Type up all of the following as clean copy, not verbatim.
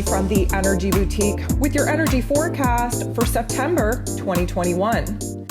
Melanie from the Energy Boutique with your energy forecast for September 2021.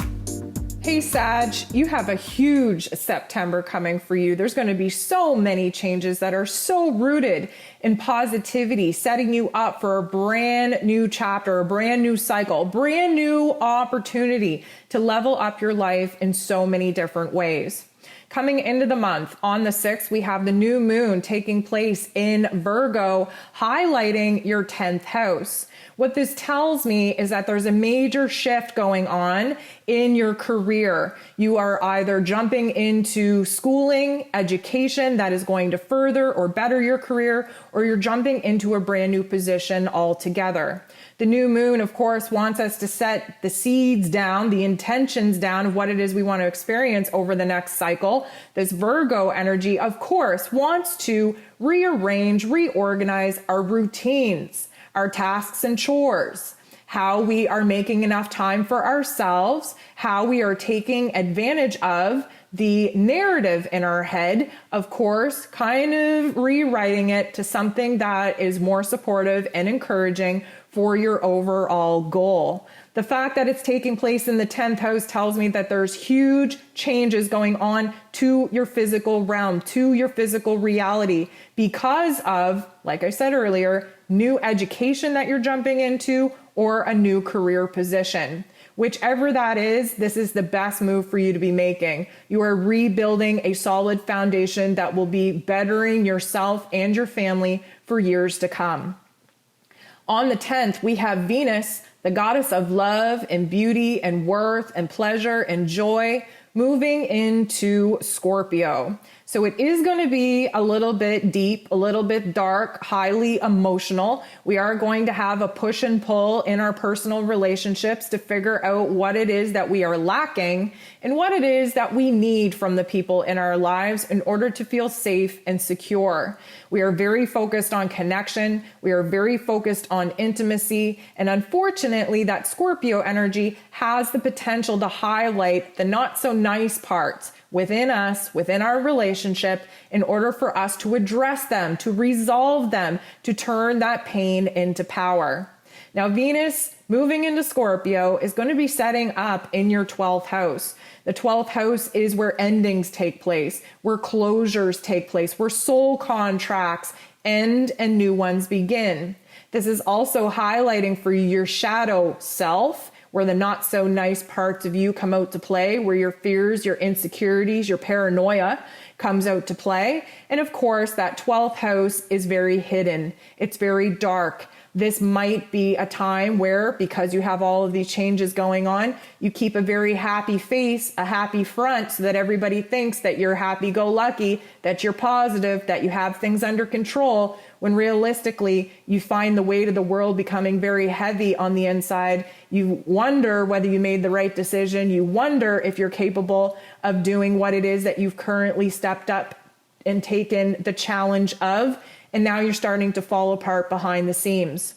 Hey Sag, you have a huge September coming for you. There's going to be so many changes that are so rooted in positivity, setting you up for a brand new chapter, a brand new cycle, brand new opportunity to level up your life in so many different ways. Coming into the month, on the 6th, we have the new moon taking place in Virgo, highlighting your 10th house. What this tells me is that there's a major shift going on in your career. You are either jumping into schooling, education that is going to further or better your career, or you're jumping into a brand new position altogether. The new moon, of course, wants us to set the seeds down, the intentions down of what it is we want to experience over the next cycle. This Virgo energy, of course, wants to rearrange, reorganize our routines, our tasks and chores, how we are making enough time for ourselves, how we are taking advantage of the narrative in our head, of course, kind of rewriting it to something that is more supportive and encouraging for your overall goal. The fact that it's taking place in the 10th house tells me that there's huge changes going on to your physical realm, to your physical reality, because of, like I said earlier, new education that you're jumping into or a new career position. Whichever that is, this is the best move for you to be making. You are rebuilding a solid foundation that will be bettering yourself and your family for years to come. On the 10th, we have Venus, the goddess of love and beauty and worth and pleasure and joy, moving into Scorpio. So it is going to be a little bit deep, a little bit dark, highly emotional. We are going to have a push and pull in our personal relationships to figure out what it is that we are lacking and what it is that we need from the people in our lives in order to feel safe and secure. We are very focused on connection. We are very focused on intimacy. And unfortunately, that Scorpio energy has the potential to highlight the not so nice parts within us, within our relationship, in order for us to address them, to resolve them, to turn that pain into power. Now, Venus moving into Scorpio is going to be setting up in your 12th house. The 12th house is where endings take place, where closures take place, where soul contracts end and new ones begin. This is also highlighting for you your shadow self, where the not so nice parts of you come out to play, where your fears, your insecurities, your paranoia comes out to play. And of course, that 12th house is very hidden. It's very dark. This might be a time where, because you have all of these changes going on, you keep a very happy face, a happy front, so that everybody thinks that you're happy-go-lucky, that you're positive, that you have things under control, when realistically, you find the weight of the world becoming very heavy on the inside. You wonder whether you made the right decision. You wonder if you're capable of doing what it is that you've currently stepped up and taken the challenge of, and now you're starting to fall apart behind the seams.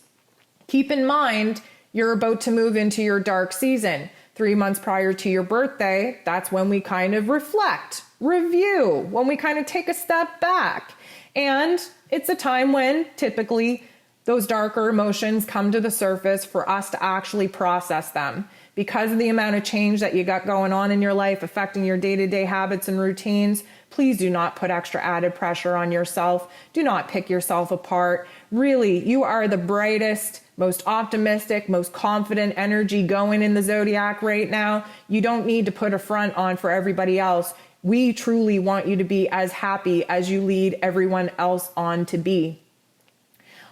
Keep in mind, you're about to move into your dark season. 3 months prior to your birthday, that's when we kind of reflect, review, when we kind of take a step back. And it's a time when typically those darker emotions come to the surface for us to actually process them. Because of the amount of change that you got going on in your life affecting your day-to-day habits and routines, please do not put extra added pressure on yourself. Do not pick yourself apart. Really, you are the brightest, most optimistic, most confident energy going in the zodiac right now. You don't need to put a front on for everybody else. We truly want you to be as happy as you lead everyone else on to be.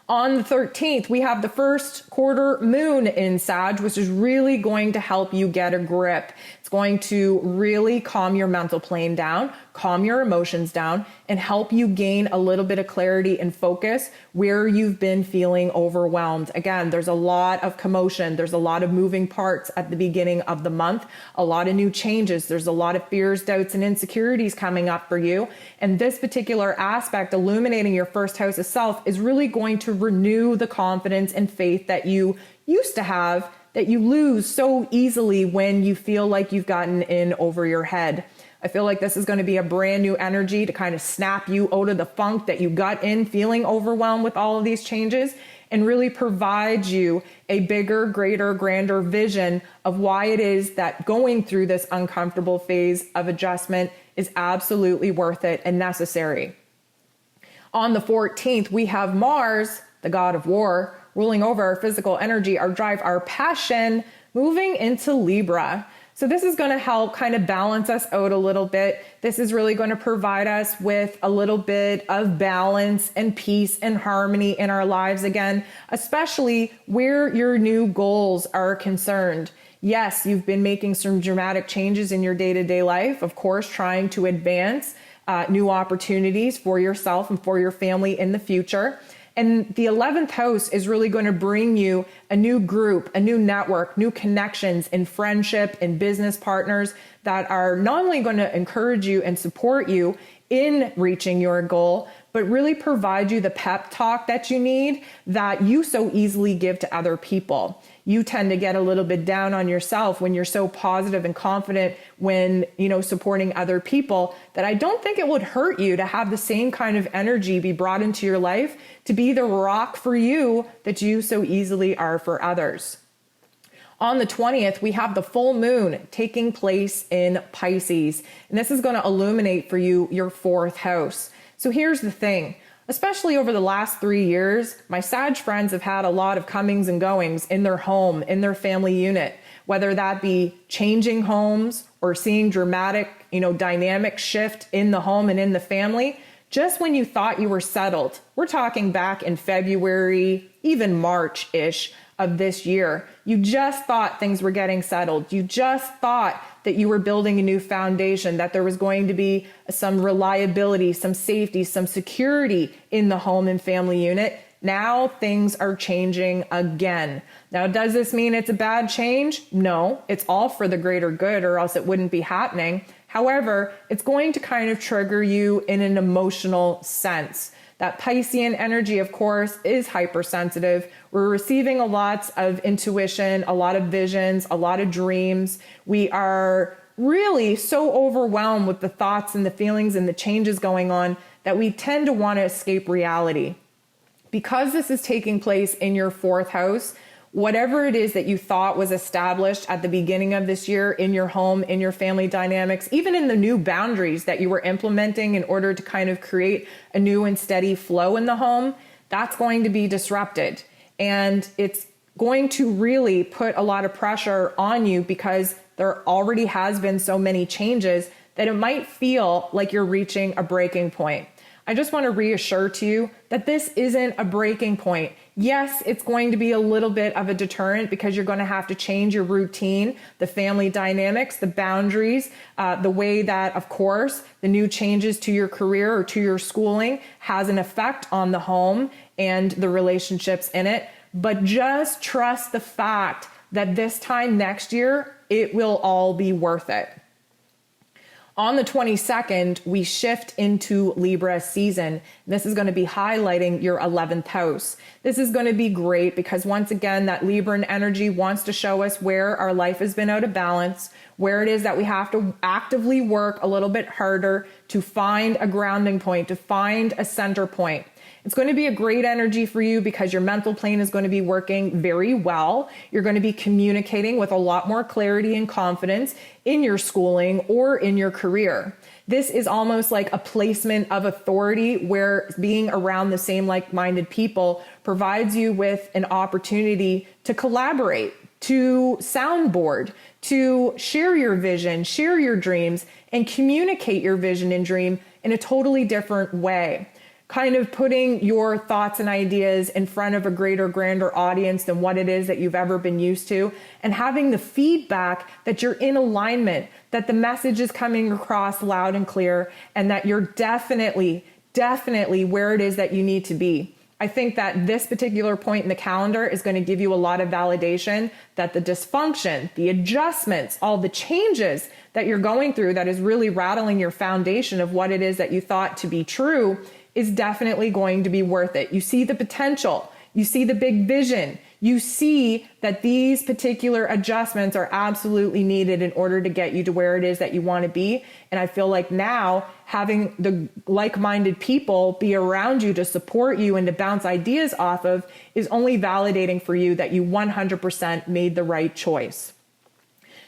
On the 13th, we have the first quarter moon in Sag, which is really going to help you get a grip. It's going to really calm your mental plane down, calm your emotions down, and help you gain a little bit of clarity and focus where you've been feeling overwhelmed. Again, there's a lot of commotion. There's a lot of moving parts at the beginning of the month, a lot of new changes. There's a lot of fears, doubts, and insecurities coming up for you. And this particular aspect, illuminating your first house of self, is really going to renew the confidence and faith that you used to have, that you lose so easily when you feel like you've gotten in over your head. I feel like this is going to be a brand new energy to kind of snap you out of the funk that you got in feeling overwhelmed with all of these changes and really provide you a bigger, greater, grander vision of why it is that going through this uncomfortable phase of adjustment is absolutely worth it and necessary. On the 14th, we have Mars, the god of war, ruling over our physical energy, our drive, our passion, moving into Libra. So this is going to help kind of balance us out a little bit. This is really going to provide us with a little bit of balance and peace and harmony in our lives again, especially where your new goals are concerned. Yes, you've been making some dramatic changes in your day-to-day life, of course, trying to advance new opportunities for yourself and for your family in the future. And the 11th house is really going to bring you a new group, a new network, new connections in friendship and business partners that are not only going to encourage you and support you in reaching your goal, but really provide you the pep talk that you need that you so easily give to other people. You tend to get a little bit down on yourself when you're so positive and confident when, supporting other people, that I don't think it would hurt you to have the same kind of energy be brought into your life to be the rock for you that you so easily are for others. On the 20th, we have the full moon taking place in Pisces, and this is going to illuminate for you your 4th house. So here's the thing. Especially over the last 3 years, my Sag friends have had a lot of comings and goings in their home, in their family unit, whether that be changing homes or seeing dramatic, dynamic shift in the home and in the family. Just when you thought you were settled, we're talking back in February, even March-ish of this year, you just thought things were getting settled. You just thought that you were building a new foundation, that there was going to be some reliability, some safety, some security in the home and family unit. Now things are changing again. Now, does this mean it's a bad change? No, it's all for the greater good, or else it wouldn't be happening. However, it's going to kind of trigger you in an emotional sense. That Piscean energy, of course, is hypersensitive. We're receiving a lot of intuition, a lot of visions, a lot of dreams. We are really so overwhelmed with the thoughts and the feelings and the changes going on that we tend to want to escape reality. Because this is taking place in your 4th house, whatever it is that you thought was established at the beginning of this year in your home, in your family dynamics, even in the new boundaries that you were implementing in order to kind of create a new and steady flow in the home, that's going to be disrupted. And it's going to really put a lot of pressure on you because there already has been so many changes that it might feel like you're reaching a breaking point. I just want to reassure to you that this isn't a breaking point. Yes, it's going to be a little bit of a deterrent because you're going to have to change your routine, the family dynamics, the boundaries, the way that, of course, the new changes to your career or to your schooling has an effect on the home and the relationships in it. But just trust the fact that this time next year, it will all be worth it. On the 22nd, we shift into Libra season. This is going to be highlighting your 11th house. This is going to be great because once again, that Libran energy wants to show us where our life has been out of balance, where it is that we have to actively work a little bit harder to find a grounding point, to find a center point. It's going to be a great energy for you because your mental plane is going to be working very well. You're going to be communicating with a lot more clarity and confidence in your schooling or in your career. This is almost like a placement of authority where being around the same like-minded people provides you with an opportunity to collaborate, to soundboard, to share your vision, share your dreams, and communicate your vision and dream in a totally different way. Kind of putting your thoughts and ideas in front of a greater, grander audience than what it is that you've ever been used to, and having the feedback that you're in alignment, that the message is coming across loud and clear, and that you're definitely where it is that you need to be. I think that this particular point in the calendar is going to give you a lot of validation that the dysfunction, the adjustments, all the changes that you're going through that is really rattling your foundation of what it is that you thought to be true is definitely going to be worth it. You see the potential, you see the big vision, you see that these particular adjustments are absolutely needed in order to get you to where it is that you want to be. And I feel like now having the like-minded people be around you to support you and to bounce ideas off of is only validating for you that you 100% made the right choice.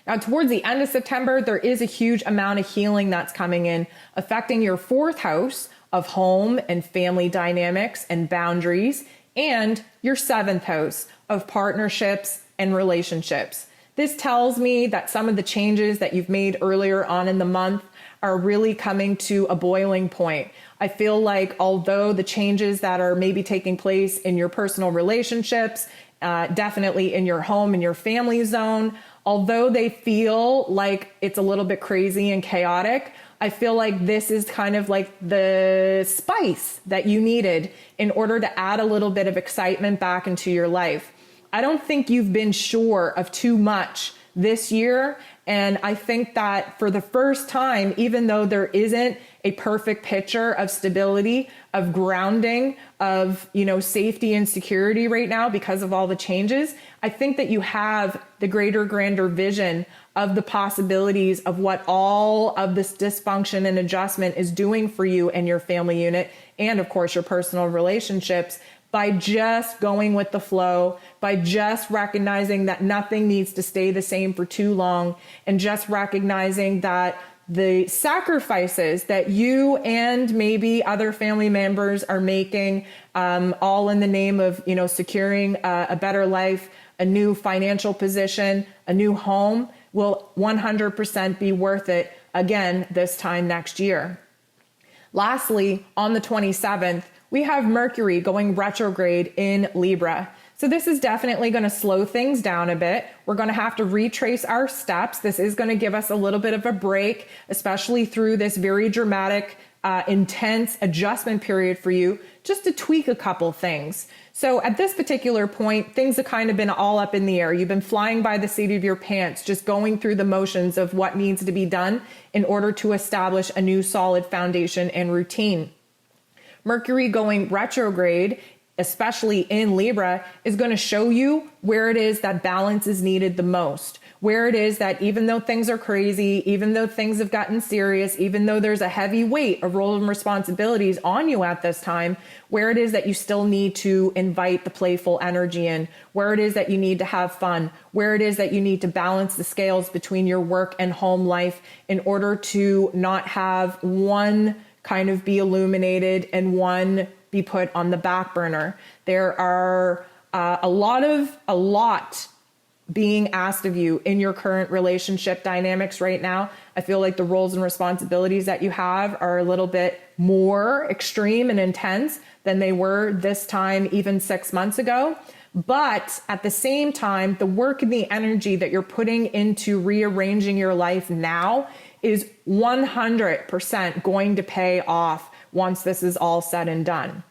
Now, towards the end of September, there is a huge amount of healing that's coming in, affecting your 4th house of home and family dynamics and boundaries, and your 7th house of partnerships and relationships. This tells me that some of the changes that you've made earlier on in the month are really coming to a boiling point. I feel like although the changes that are maybe taking place in your personal relationships, definitely in your home and your family zone, although they feel like it's a little bit crazy and chaotic, I feel like this is kind of like the spice that you needed in order to add a little bit of excitement back into your life. I don't think you've been sure of too much this year. And I think that for the first time, even though there isn't a perfect picture of stability, of grounding, of, safety and security right now because of all the changes, I think that you have the greater, grander vision of the possibilities of what all of this dysfunction and adjustment is doing for you and your family unit, and of course your personal relationships, by just going with the flow, by just recognizing that nothing needs to stay the same for too long, and just recognizing that the sacrifices that you and maybe other family members are making, all in the name of, securing a better life, a new financial position, a new home, will 100% be worth it again this time next year. Lastly, on the 27th, we have Mercury going retrograde in Libra. So this is definitely going to slow things down a bit. We're going to have to retrace our steps. This is going to give us a little bit of a break, especially through this very dramatic, intense adjustment period for you, just to tweak a couple things. So at this particular point, things have kind of been all up in the air. You've been flying by the seat of your pants, just going through the motions of what needs to be done in order to establish a new solid foundation and routine. Mercury going retrograde, especially in Libra, is going to show you where it is that balance is needed the most. Where it is that even though things are crazy, even though things have gotten serious, even though there's a heavy weight of roles and responsibilities on you at this time, where it is that you still need to invite the playful energy in, where it is that you need to have fun, where it is that you need to balance the scales between your work and home life in order to not have one kind of be illuminated and one be put on the back burner. There are a lot being asked of you in your current relationship dynamics right now. I feel like the roles and responsibilities that you have are a little bit more extreme and intense than they were this time even 6 months ago. But at the same time, the work and the energy that you're putting into rearranging your life now is 100% going to pay off once this is all said and done.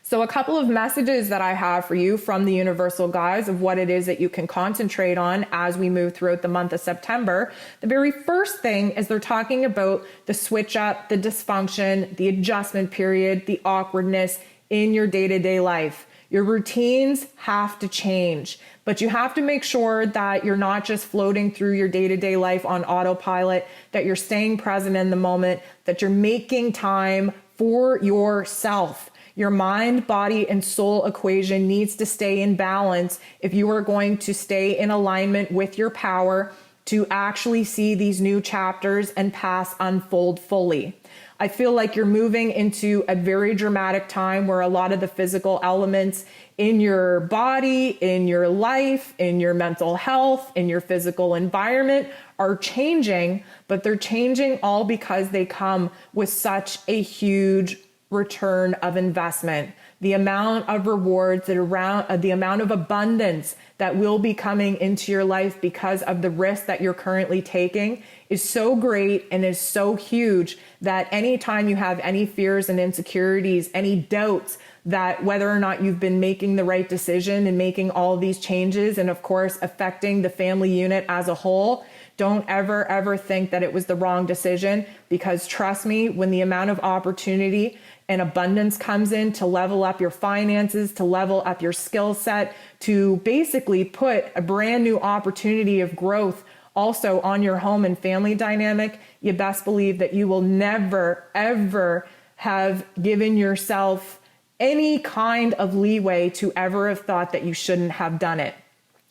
So a couple of messages that I have for you from the universal guides of what it is that you can concentrate on as we move throughout the month of September. The very first thing is they're talking about the switch up, the dysfunction, the adjustment period, the awkwardness in your day-to-day life. Your routines have to change, but you have to make sure that you're not just floating through your day-to-day life on autopilot, that you're staying present in the moment, that you're making time for yourself. Your mind, body, and soul equation needs to stay in balance if you are going to stay in alignment with your power to actually see these new chapters and paths unfold fully. I feel like you're moving into a very dramatic time where a lot of the physical elements in your body, in your life, in your mental health, in your physical environment are changing, but they're changing all because they come with such a huge return of investment. The amount of rewards that around the amount of abundance that will be coming into your life because of the risk that you're currently taking is so great and is so huge that anytime you have any fears and insecurities, any doubts that whether or not you've been making the right decision and making all of these changes and of course affecting the family unit as a whole, Don't ever think that it was the wrong decision, because trust me, when the amount of opportunity and abundance comes in to level up your finances, to level up your skill set, to basically put a brand new opportunity of growth also on your home and family dynamic, you best believe that you will never, ever have given yourself any kind of leeway to ever have thought that you shouldn't have done it.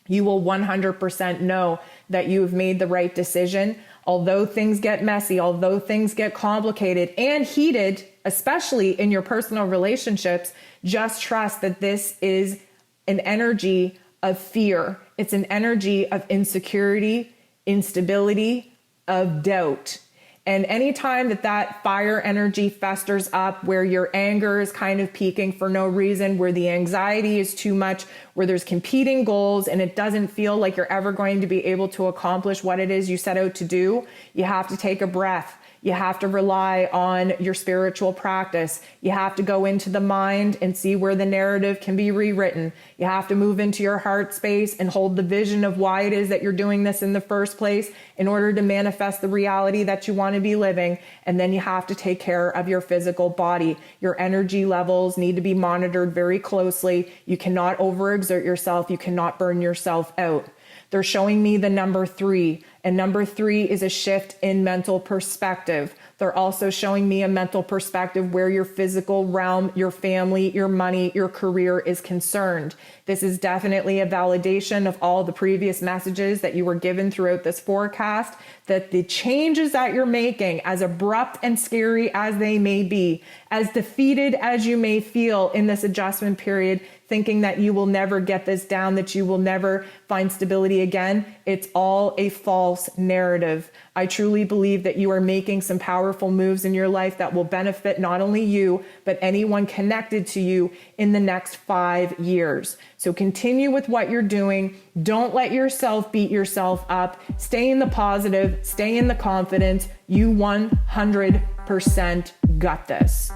You will 100% know that you have made the right decision. Although things get messy, although things get complicated and heated, especially in your personal relationships, just trust that this is an energy of fear. It's an energy of insecurity, instability, of doubt. And anytime that fire energy festers up, where your anger is kind of peaking for no reason, where the anxiety is too much, where there's competing goals and it doesn't feel like you're ever going to be able to accomplish what it is you set out to do, you have to take a breath. You have to rely on your spiritual practice. You have to go into the mind and see where the narrative can be rewritten. You have to move into your heart space and hold the vision of why it is that you're doing this in the first place in order to manifest the reality that you want to be living. And then you have to take care of your physical body. Your energy levels need to be monitored very closely. You cannot overexert yourself. You cannot burn yourself out. They're showing me the number 3, and number 3 is a shift in mental perspective. They're also showing me a mental perspective where your physical realm, your family, your money, your career is concerned. This is definitely a validation of all the previous messages that you were given throughout this forecast, that the changes that you're making, as abrupt and scary as they may be, as defeated as you may feel in this adjustment period, thinking that you will never get this down, that you will never find stability again, it's all a false narrative. I truly believe that you are making some powerful moves in your life that will benefit not only you, but anyone connected to you in the next 5 years. So continue with what you're doing. Don't let yourself beat yourself up. Stay in the positive, stay in the confidence. You 100% got this.